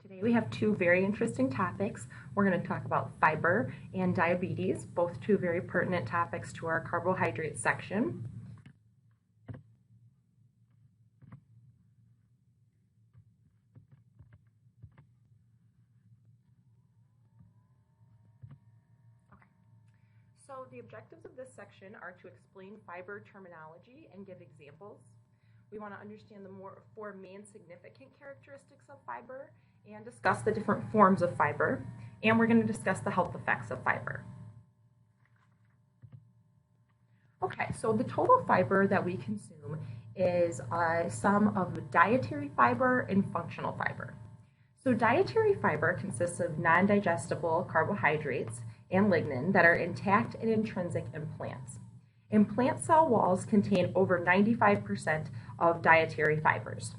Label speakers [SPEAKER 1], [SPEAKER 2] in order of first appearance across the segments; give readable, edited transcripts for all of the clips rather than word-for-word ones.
[SPEAKER 1] Today we have two very interesting topics. We're going to talk about fiber and diabetes, both two very pertinent topics to our carbohydrate section. So the objectives of this section are to explain fiber terminology and give examples. We want to understand the four main significant characteristics of fiber and discuss the different forms of fiber. And we're going to discuss the health effects of fiber. Okay, so the total fiber that we consume is a sum of dietary fiber and functional fiber. So dietary fiber consists of non-digestible carbohydrates and lignin that are intact and intrinsic in plants. And plant cell walls contain over 95% of dietary fibers.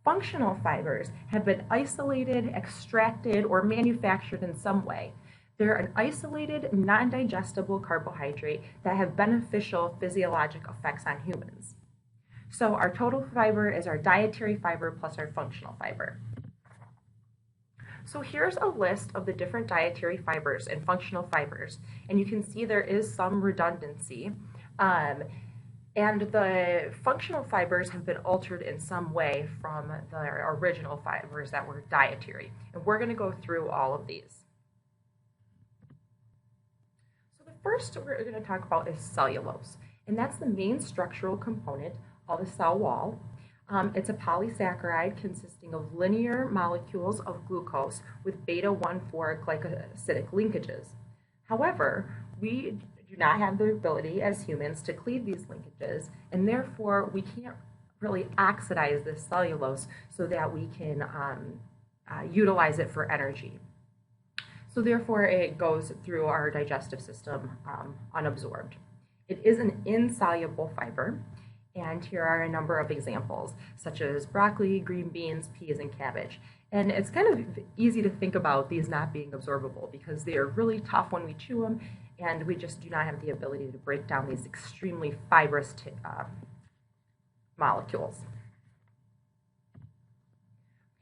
[SPEAKER 1] Functional fibers have been isolated, extracted, or manufactured in some way. They're an isolated, non-digestible carbohydrate that have beneficial physiologic effects on humans. So our total fiber is our dietary fiber plus our functional fiber. So here's a list of the different dietary fibers and functional fibers, and you can see there is some redundancy. And the functional fibers have been altered in some way from the original fibers that were dietary. And we're going to go through all of these. So the first we're going to talk about is cellulose, and that's the main structural component of the cell wall. It's a polysaccharide consisting of linear molecules of glucose with beta-1,4 glycosidic linkages. However, we do not have the ability as humans to cleave these linkages, and therefore we can't really oxidize this cellulose so that we can utilize it for energy. So therefore it goes through our digestive system unabsorbed. It is an insoluble fiber. And here are a number of examples, such as broccoli, green beans, peas, and cabbage. And it's kind of easy to think about these not being absorbable because they are really tough when we chew them, and we just do not have the ability to break down these extremely fibrous molecules.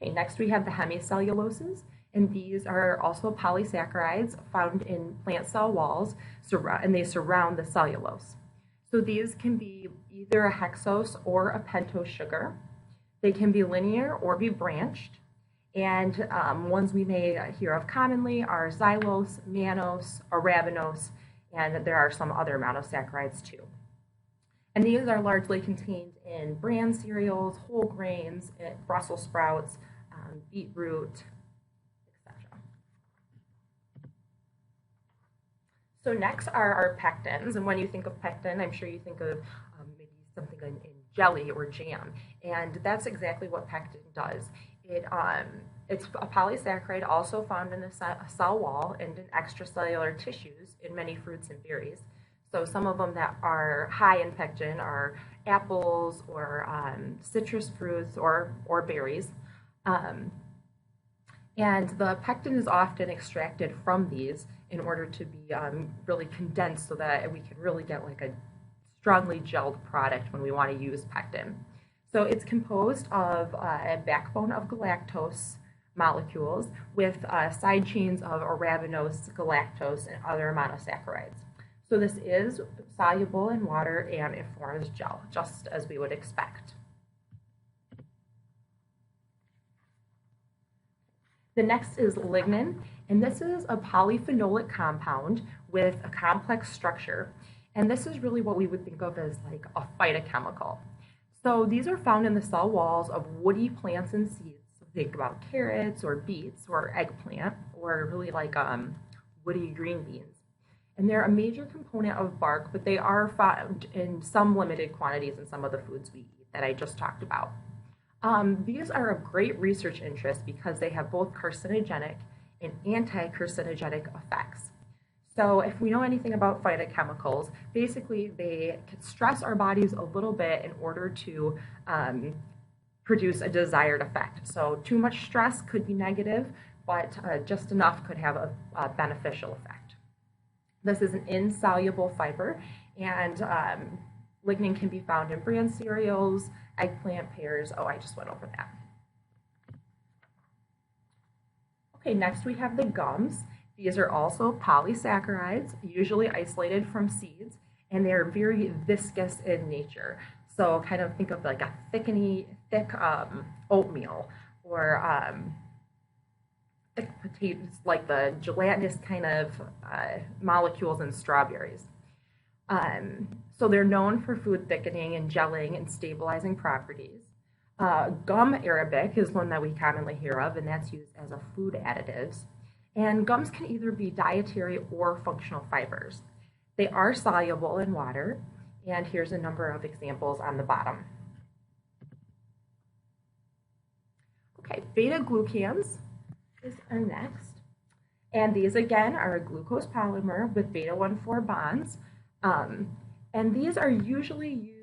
[SPEAKER 1] Okay, next we have the hemicelluloses, and these are also polysaccharides found in plant cell walls, and they surround the cellulose. So these can be either a hexose or a pentose sugar. They can be linear or be branched. And ones we may hear of commonly are xylose, mannose, arabinose, and there are some other monosaccharides too. And these are largely contained in bran cereals, whole grains, Brussels sprouts, beetroot, etc. So next are our pectins, and when you think of pectin, I'm sure you think of maybe something in jelly or jam, and that's exactly what pectin does. It's a polysaccharide also found in a cell wall and in extracellular tissues in many fruits and berries. So some of them that are high in pectin are apples or citrus fruits or berries. And the pectin is often extracted from these in order to be really condensed so that we can really get like a strongly gelled product when we want to use pectin. So it's composed of a backbone of galactose molecules with side chains of arabinose, galactose, and other monosaccharides. So this is soluble in water and it forms gel, just as we would expect. The next is lignin, and this is a polyphenolic compound with a complex structure, and this is really what we would think of as like a phytochemical. So these are found in the cell walls of woody plants and seeds. So think about carrots or beets or eggplant or really like woody green beans. And they're a major component of bark, but they are found in some limited quantities in some of the foods we eat that I just talked about. These are of great research interest because they have both carcinogenic and anti-carcinogenic effects. So if we know anything about phytochemicals, basically they can stress our bodies a little bit in order to produce a desired effect. So too much stress could be negative, but just enough could have a beneficial effect. This is an insoluble fiber, and lignin can be found in bran cereals, eggplant, pears. Oh, I just went over that. Okay, next we have the gums. These are also polysaccharides, usually isolated from seeds, and they are very viscous in nature. So kind of think of like a thick oatmeal, or thick potatoes, like the gelatinous kind of molecules in strawberries. So they're known for food thickening and gelling and stabilizing properties. Gum arabic is one that we commonly hear of, and that's used as a food additives. And gums can either be dietary or functional fibers. They are soluble in water, and here's a number of examples on the bottom. Okay, beta glucans is our next. And these again are a glucose polymer with beta 1,4 bonds. And these are usually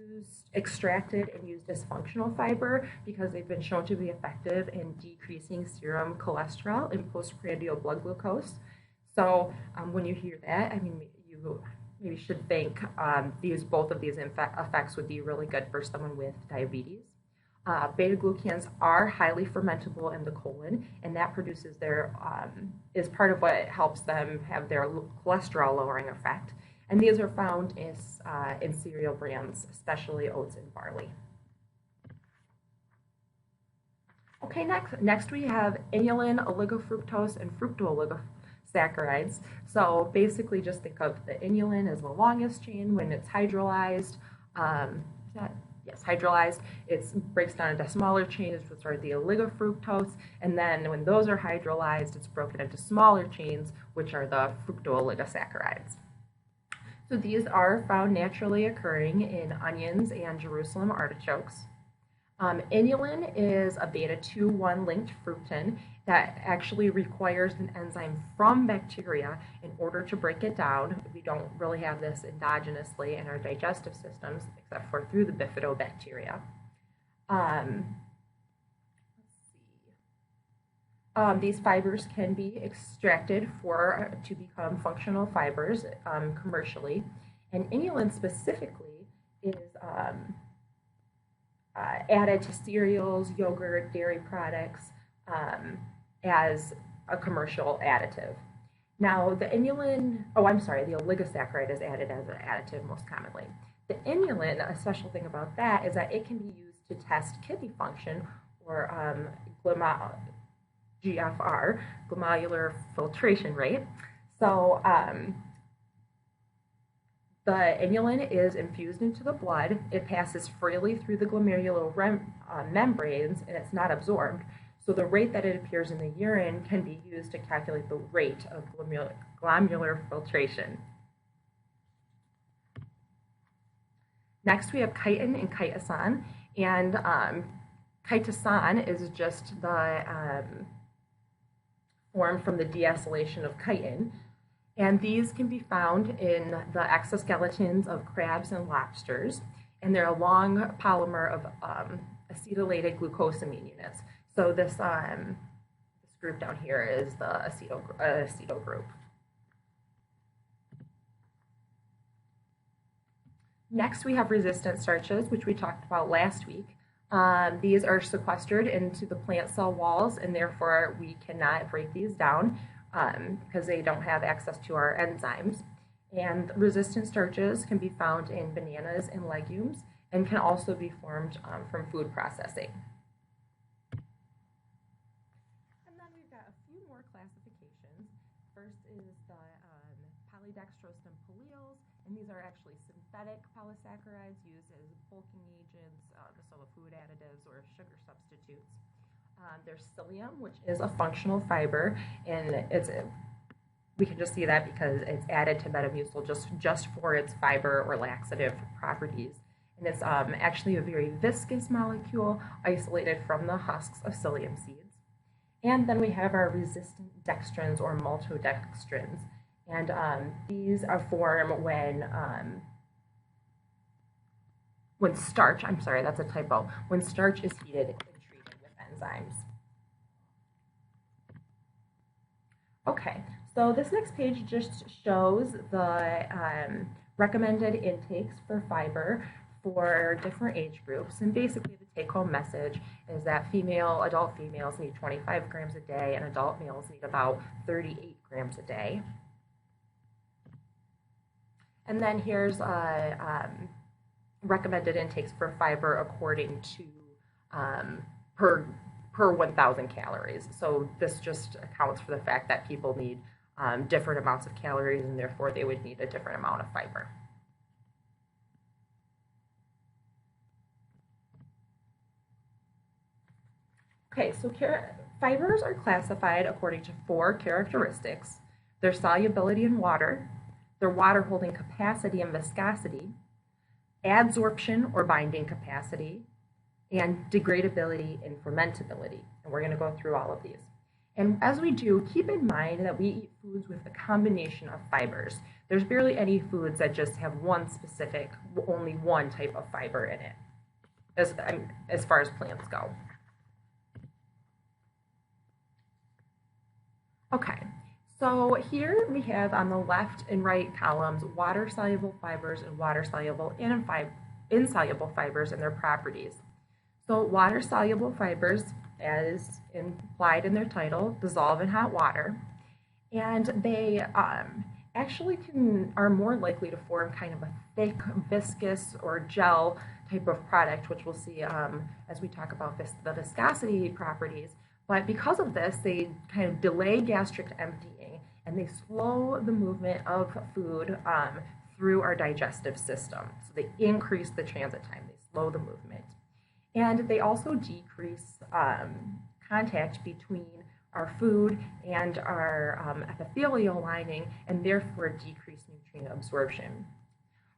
[SPEAKER 1] extracted and used as functional fiber because they've been shown to be effective in decreasing serum cholesterol and postprandial blood glucose. So when you hear that, I mean, you maybe should think both of these effects would be really good for someone with diabetes. Beta glucans are highly fermentable in the colon, and that produces is part of what helps them have their cholesterol lowering effect. And these are found in cereal brands, especially oats and barley. Okay, next we have inulin, oligofructose, and fructooligosaccharides. So basically just think of the inulin as the longest chain. When it's hydrolyzed, hydrolyzed, it breaks down into smaller chains, which are the oligofructose, and then when those are hydrolyzed, it's broken into smaller chains, which are the fructooligosaccharides. So these are found naturally occurring in onions and Jerusalem artichokes. Inulin is a beta-2,1 linked fructan that actually requires an enzyme from bacteria in order to break it down. We don't really have this endogenously in our digestive systems except for through the bifidobacteria. These fibers can be extracted to become functional fibers commercially, and inulin specifically is added to cereals, yogurt, dairy products as a commercial additive. Now the oligosaccharide is added as an additive most commonly. The inulin, a special thing about that is that it can be used to test kidney function, or GFR, glomerular filtration rate. So the inulin is infused into the blood. It passes freely through the glomerular membranes, and it's not absorbed. So the rate that it appears in the urine can be used to calculate the rate of glomerular filtration. Next, we have chitin and chitosan, and chitosan is just the formed from the deacylation of chitin, and these can be found in the exoskeletons of crabs and lobsters, and they're a long polymer of acetylated glucosamine units. So this group down here is the acetyl group. Next, we have resistant starches, which we talked about last week. These are sequestered into the plant cell walls, and therefore we cannot break these down because they don't have access to our enzymes. And resistant starches can be found in bananas and legumes, and can also be formed from food processing. And then we've got a few more classifications. First is the polydextrose and polyols, and these are actually synthetic polysaccharides used as bulking agents, so food additives or sugar substitutes. There's psyllium, which is a functional fiber, and we can just see that because it's added to Metamucil just for its fiber or laxative properties. And it's actually a very viscous molecule isolated from the husks of psyllium seeds. And then we have our resistant dextrins or maltodextrins. And these are formed when starch, I'm sorry, that's a typo, when starch is heated and treated with enzymes. Okay, so this next page just shows the recommended intakes for fiber for different age groups. And basically the take-home message is that adult females need 25 grams a day, and adult males need about 38 grams a day. And then here's recommended intakes for fiber according to per 1,000 calories. So this just accounts for the fact that people need different amounts of calories, and therefore they would need a different amount of fiber. Okay, so fibers are classified according to 4 characteristics: their solubility in water, their water-holding capacity and viscosity, adsorption or binding capacity, and degradability and fermentability. And we're going to go through all of these. And as we do, keep in mind that we eat foods with a combination of fibers. There's barely any foods that just have only one type of fiber in it, as far as plants go. Okay, so here we have on the left and right columns water-soluble fibers and water-soluble and insoluble fibers and their properties. So water-soluble fibers, as implied in their title, dissolve in hot water, and they actually are more likely to form kind of a thick, viscous, or gel type of product, which we'll see as we talk about the viscosity properties. But because of this, they kind of delay gastric emptying, and they slow the movement of food through our digestive system. So they increase the transit time, they slow the movement. And they also decrease contact between our food and our epithelial lining, and therefore decrease nutrient absorption.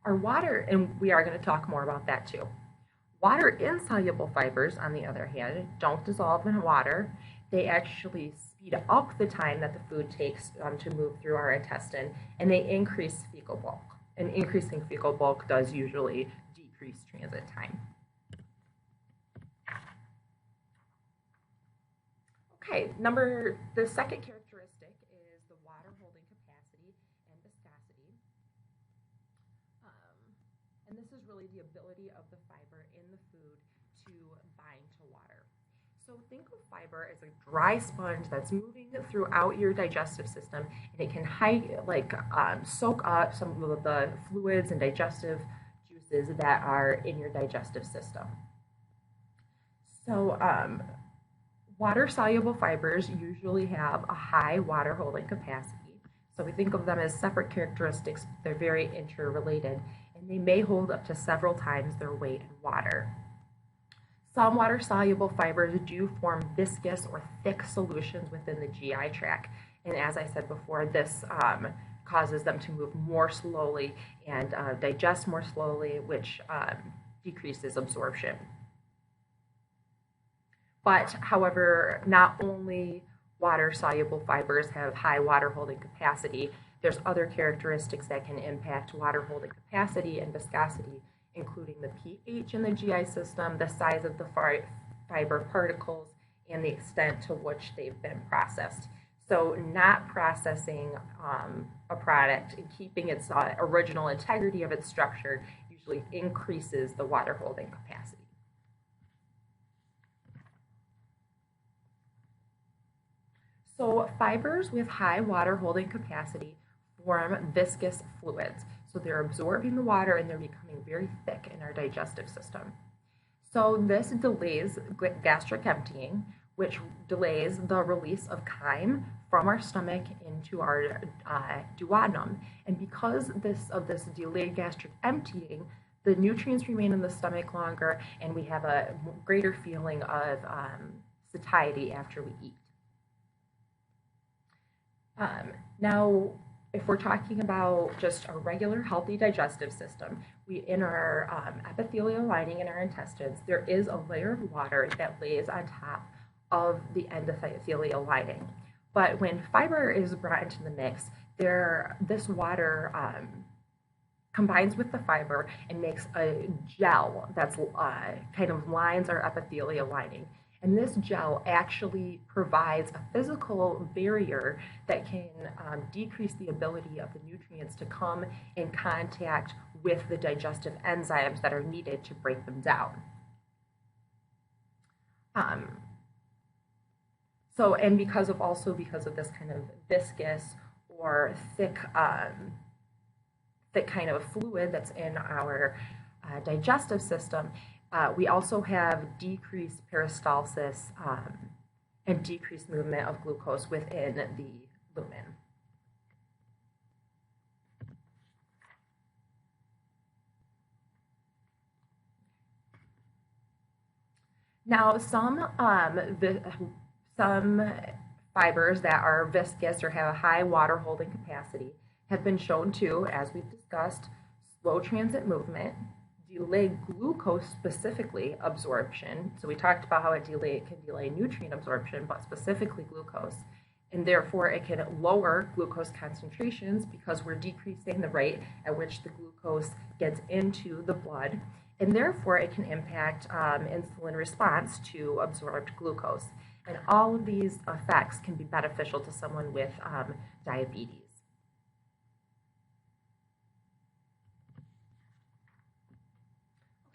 [SPEAKER 1] Our water, and we are going to talk more about that too. Water-insoluble fibers, on the other hand, don't dissolve in water. They actually speed up the time that the food takes to move through our intestine, and they increase fecal bulk. And increasing fecal bulk does usually decrease transit time. Okay, the second characteristic is the water holding capacity and viscosity. And this is really the ability of the fiber in the food to bind to water. So think of fiber as a dry sponge that's moving throughout your digestive system, and it can soak up some of the fluids and digestive juices that are in your digestive system. So water-soluble fibers usually have a high water-holding capacity. So we think of them as separate characteristics. They're very interrelated, and they may hold up to several times their weight in water. Some water-soluble fibers do form viscous or thick solutions within the GI tract. And as I said before, this causes them to move more slowly and digest more slowly, which decreases absorption. But, however, not only water-soluble fibers have high water-holding capacity, there's other characteristics that can impact water-holding capacity and viscosity, including the pH in the GI system, the size of the fiber particles, and the extent to which they've been processed. So not processing a product and keeping its original integrity of its structure usually increases the water-holding capacity. So fibers with high water-holding capacity form viscous fluids. So they're absorbing the water and they're becoming very thick in our digestive system. So this delays gastric emptying, which delays the release of chyme from our stomach into our duodenum. And because of this delayed gastric emptying, the nutrients remain in the stomach longer, and we have a greater feeling of satiety after we eat. Now, if we're talking about just a regular healthy digestive system, in our epithelial lining in our intestines, there is a layer of water that lays on top of the endothelial lining. But when fiber is brought into the mix, this water combines with the fiber and makes a gel that's kind of lines our epithelial lining. And this gel actually provides a physical barrier that can decrease the ability of the nutrients to come in contact with the digestive enzymes that are needed to break them down. So, and because of this kind of viscous or thick, thick kind of fluid that's in our digestive system, we also have decreased peristalsis and decreased movement of glucose within the lumen. Now, some fibers that are viscous or have a high water holding capacity have been shown to, as we've discussed, slow transit movement, delay glucose specifically absorption. So we talked about how it can delay nutrient absorption, but specifically glucose. And therefore, it can lower glucose concentrations because we're decreasing the rate at which the glucose gets into the blood. And therefore, it can impact insulin response to absorbed glucose. And all of these effects can be beneficial to someone with diabetes.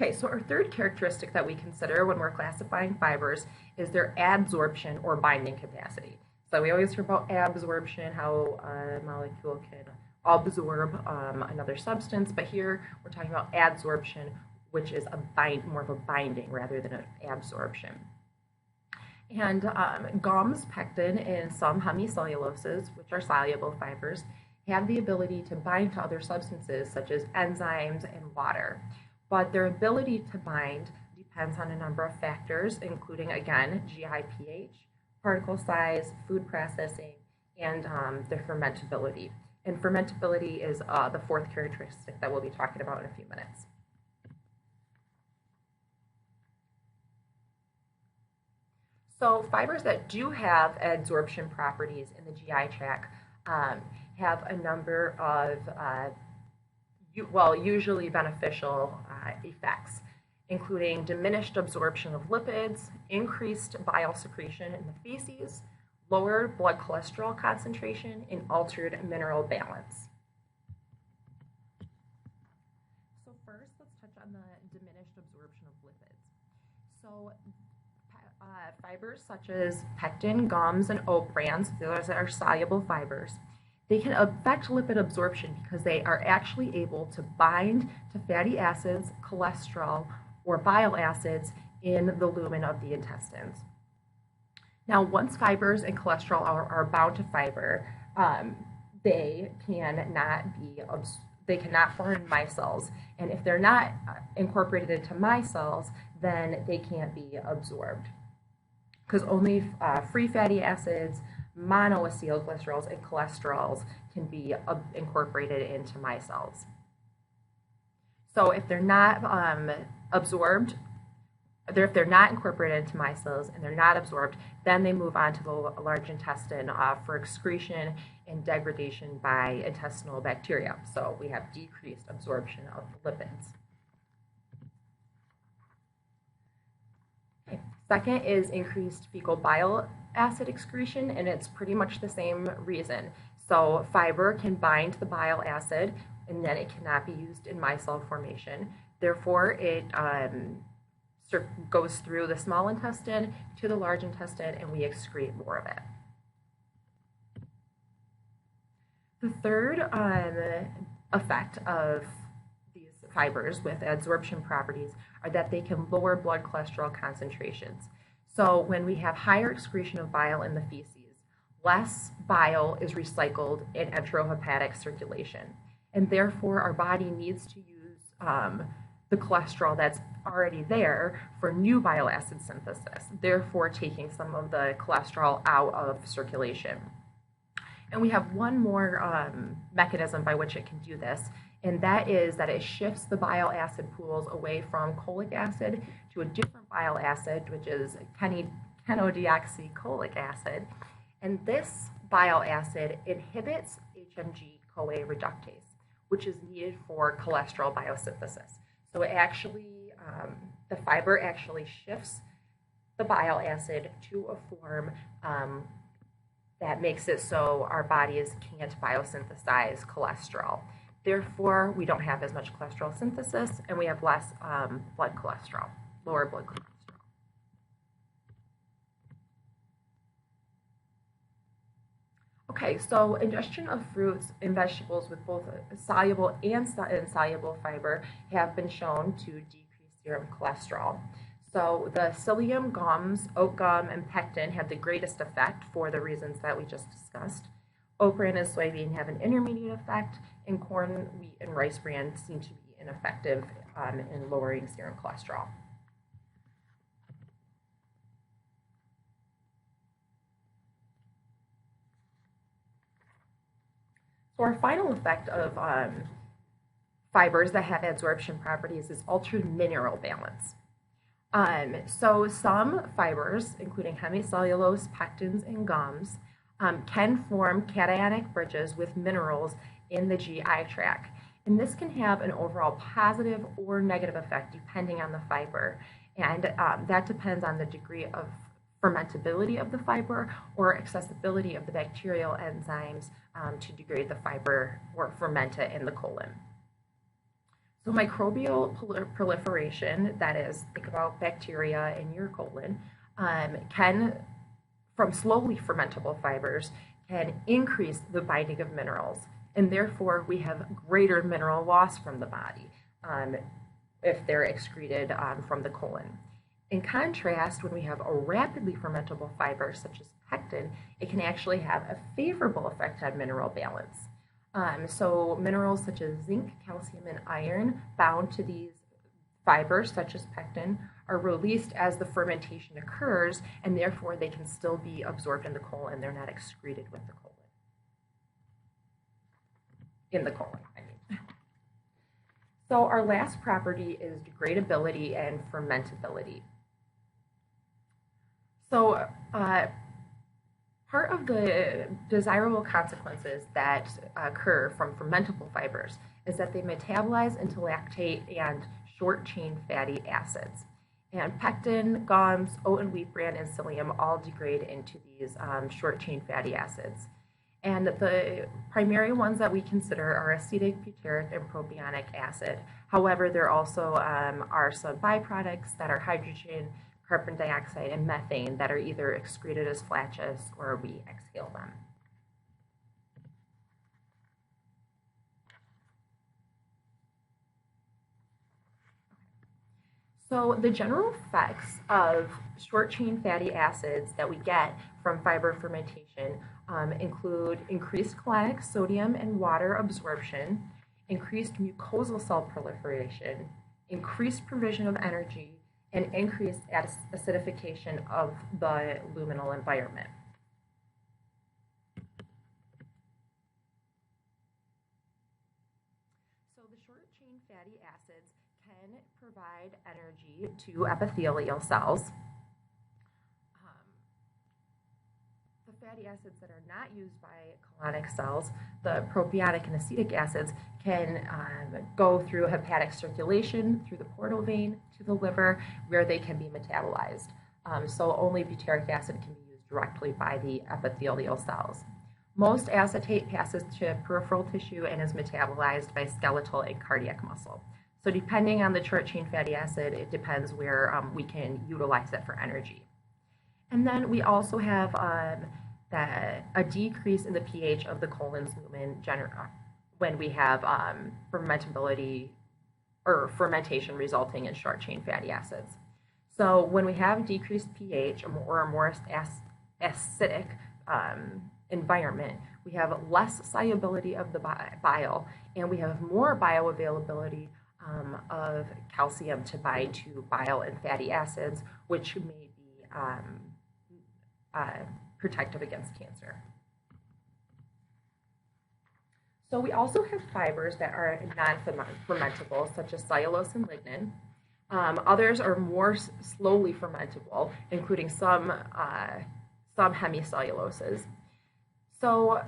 [SPEAKER 1] Okay, so our third characteristic that we consider when we're classifying fibers is their adsorption or binding capacity. So we always hear about absorption, how a molecule can absorb another substance, but here we're talking about adsorption, which is more of a binding rather than an absorption. And gums, pectin, and some hemicelluloses, which are soluble fibers, have the ability to bind to other substances such as enzymes and water. But their ability to bind depends on a number of factors, including, again, GI pH, particle size, food processing, and their fermentability. And fermentability is the fourth characteristic that we'll be talking about in a few minutes. So fibers that do have adsorption properties in the GI tract have a number of usually beneficial effects, including diminished absorption of lipids, increased bile secretion in the feces, lower blood cholesterol concentration, and altered mineral balance. So first, let's touch on the diminished absorption of lipids. So fibers such as pectin, gums, and oat bran, those are soluble fibers, they can affect lipid absorption because they are actually able to bind to fatty acids, cholesterol, or bile acids in the lumen of the intestines. Now, once fibers and cholesterol are bound to fiber, they cannot form micelles, and if they're not incorporated into micelles, then they can't be absorbed because only free fatty acids, monoacylglycerols, and cholesterols can be incorporated into micelles. So if they're not absorbed, if they're not incorporated into micelles and they're not absorbed, then they move on to the large intestine for excretion and degradation by intestinal bacteria. So we have decreased absorption of lipids. Okay. Second is increased fecal bile acid excretion, and it's pretty much the same reason. So fiber can bind the bile acid, and then it cannot be used in micelle formation. Therefore, it goes through the small intestine to the large intestine, and we excrete more of it. The third effect of these fibers with adsorption properties are that they can lower blood cholesterol concentrations. So when we have higher excretion of bile in the feces, less bile is recycled in enterohepatic circulation. And therefore, our body needs to use the cholesterol that's already there for new bile acid synthesis, therefore taking some of the cholesterol out of circulation. And we have one more mechanism by which it can do this, and that is that it shifts the bile acid pools away from cholic acid to a different bile acid, which is chenodeoxycholic acid. And this bile acid inhibits HMG-CoA reductase, which is needed for cholesterol biosynthesis. So it actually, the fiber actually shifts the bile acid to a form that makes it so our bodies can't biosynthesize cholesterol. Therefore, we don't have as much cholesterol synthesis, and we have less blood cholesterol, lower blood cholesterol. Okay, so ingestion of fruits and vegetables with both a soluble and insoluble fiber have been shown to decrease serum cholesterol. So the psyllium gums, oat gum, and pectin have the greatest effect for the reasons that we just discussed. Okra and soybean have an intermediate effect, and corn, wheat, and rice bran seem to be ineffective in lowering serum cholesterol. So our final effect of fibers that have absorption properties is altered mineral balance. So some fibers, including hemicellulose, pectins, and gums, can form cationic bridges with minerals in the GI tract. And this can have an overall positive or negative effect depending on the fiber. And that depends on the degree of fermentability of the fiber or accessibility of the bacterial enzymes to degrade the fiber or ferment it in the colon. So microbial proliferation, that is, think about bacteria in your colon, from slowly fermentable fibers, can increase the binding of minerals. And therefore, we have greater mineral loss from the body if they're excreted from the colon. In contrast, when we have a rapidly fermentable fiber, such as pectin, it can actually have a favorable effect on mineral balance. So minerals such as zinc, calcium, and iron bound to these fibers, such as pectin, are released as the fermentation occurs, and therefore they can still be absorbed in the colon. They're not excreted with the colon. In the colon, I mean. So our last property is degradability and fermentability. So part of the desirable consequences that occur from fermentable fibers is that they metabolize into lactate and short-chain fatty acids. And pectin, gums, oat and wheat bran, and psyllium all degrade into these short-chain fatty acids. And the primary ones that we consider are acetic, butyric, and propionic acid. However, there also are some byproducts that are hydrogen, carbon dioxide, and methane that are either excreted as flatulence or we exhale them. So the general effects of short-chain fatty acids that we get from fiber fermentation include increased colonic sodium and water absorption, increased mucosal cell proliferation, increased provision of energy, and increased acidification of the luminal environment. So the short-chain fatty acids can provide energy to epithelial cells. The fatty acids that are not used by colonic cells, the propionic and acetic acids, can go through hepatic circulation, through the portal vein to the liver, where they can be metabolized. So only butyric acid can be used directly by the epithelial cells. Most acetate passes to peripheral tissue and is metabolized by skeletal and cardiac muscle. So depending on the short-chain fatty acid, it depends where we can utilize it for energy. And then we also have a decrease in the pH of the colon's lumen when we have fermentability or fermentation resulting in short-chain fatty acids. So when we have decreased pH or a more acidic environment, we have less solubility of the bile, and we have more bioavailability of calcium to bind to bile and fatty acids, which may be protective against cancer. So we also have fibers that are non-fermentable, such as cellulose and lignin. Others are more slowly fermentable, including some hemicelluloses. So,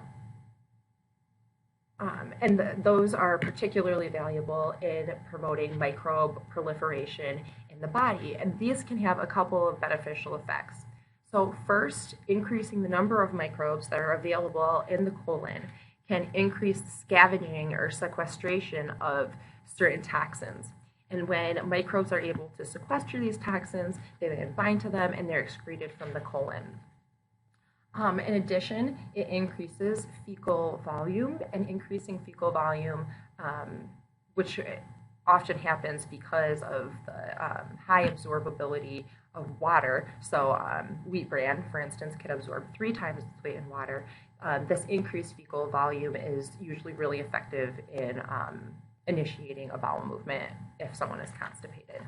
[SPEAKER 1] those are particularly valuable in promoting microbe proliferation in the body, and these can have a couple of beneficial effects. So first, increasing the number of microbes that are available in the colon can increase scavenging or sequestration of certain toxins. And when microbes are able to sequester these toxins, they then bind to them and they're excreted from the colon. In addition, it increases fecal volume, and increasing fecal volume, which often happens because of the high absorbability of water. So wheat bran, for instance, can absorb 3 times its weight in water. This increased fecal volume is usually really effective in initiating a bowel movement if someone is constipated.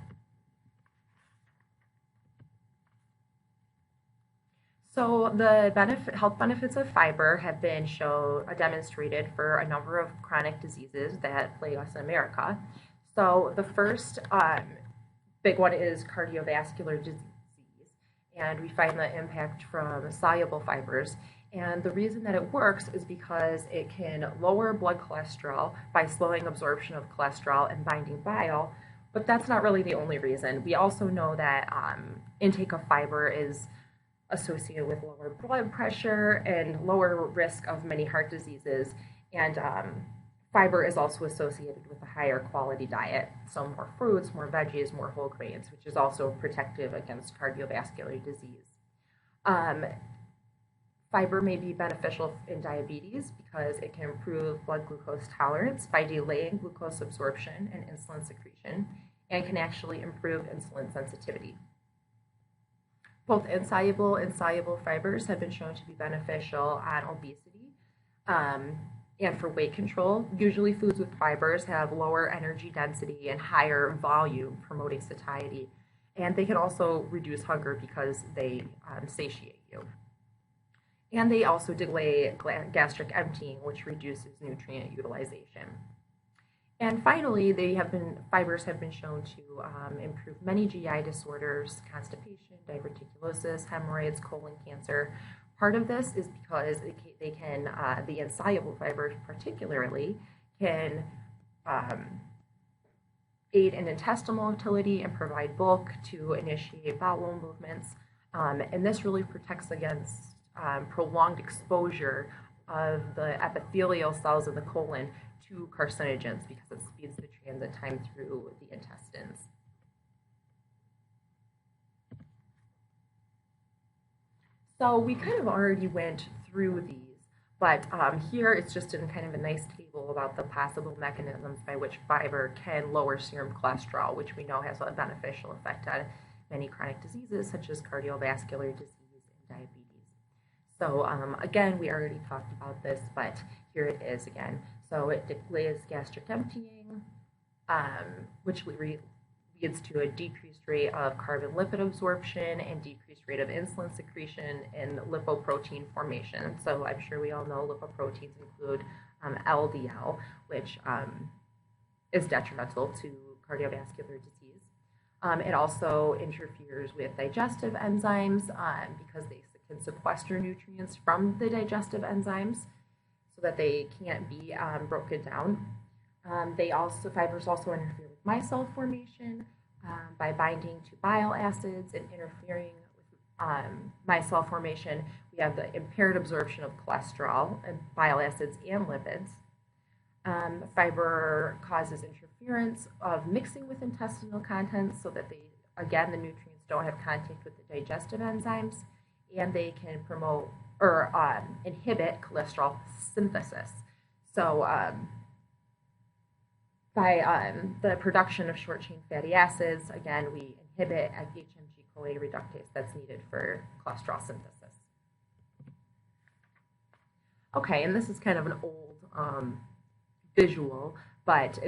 [SPEAKER 1] So the health benefits of fiber have been demonstrated for a number of chronic diseases that plague us in America. So the first big one is cardiovascular disease, and we find the impact from soluble fibers. And the reason that it works is because it can lower blood cholesterol by slowing absorption of cholesterol and binding bile. But that's not really the only reason. We also know that intake of fiber is associated with lower blood pressure and lower risk of many heart diseases. And fiber is also associated with a higher quality diet. So more fruits, more veggies, more whole grains, which is also protective against cardiovascular disease. Fiber may be beneficial in diabetes because it can improve blood glucose tolerance by delaying glucose absorption and insulin secretion, and can actually improve insulin sensitivity. Both insoluble and soluble fibers have been shown to be beneficial on obesity and for weight control. Usually foods with fibers have lower energy density and higher volume, promoting satiety. And they can also reduce hunger because they satiate you. And they also delay gastric emptying, which reduces nutrient utilization. And finally, fibers have been shown to improve many GI disorders, constipation, diverticulosis, hemorrhoids, colon cancer. Part of this is because the insoluble fibers particularly can aid in intestinal motility and provide bulk to initiate bowel movements. And this really protects against prolonged exposure of the epithelial cells in the colon to carcinogens because it speeds the transit time through the intestines. So we kind of already went through these, but here it's just in kind of a nice table about the possible mechanisms by which fiber can lower serum cholesterol, which we know has a beneficial effect on many chronic diseases such as cardiovascular disease and diabetes. So again, we already talked about this, but here it is again. So it delays gastric emptying, which leads to a decreased rate of carbon lipid absorption and decreased rate of insulin secretion and lipoprotein formation. So I'm sure we all know lipoproteins include LDL, which is detrimental to cardiovascular disease. It also interferes with digestive enzymes because they can sequester nutrients from the digestive enzymes so that they can't be broken down. Fibers also interfere with micelle formation by binding to bile acids and interfering with micelle formation. We have the impaired absorption of cholesterol and bile acids and lipids. Fiber causes interference of mixing with intestinal contents so that the nutrients don't have contact with the digestive enzymes, and they can promote or inhibit cholesterol synthesis. So by the production of short-chain fatty acids, again, we inhibit HMG-CoA reductase that's needed for cholesterol synthesis. Okay, and this is kind of an old visual, but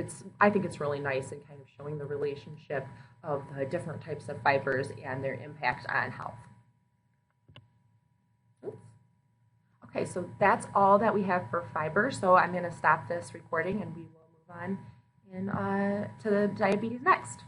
[SPEAKER 1] I think it's really nice in kind of showing the relationship of the different types of fibers and their impact on health. Oops. Okay, so that's all that we have for fiber. So I'm going to stop this recording and we will move on to the diabetes next.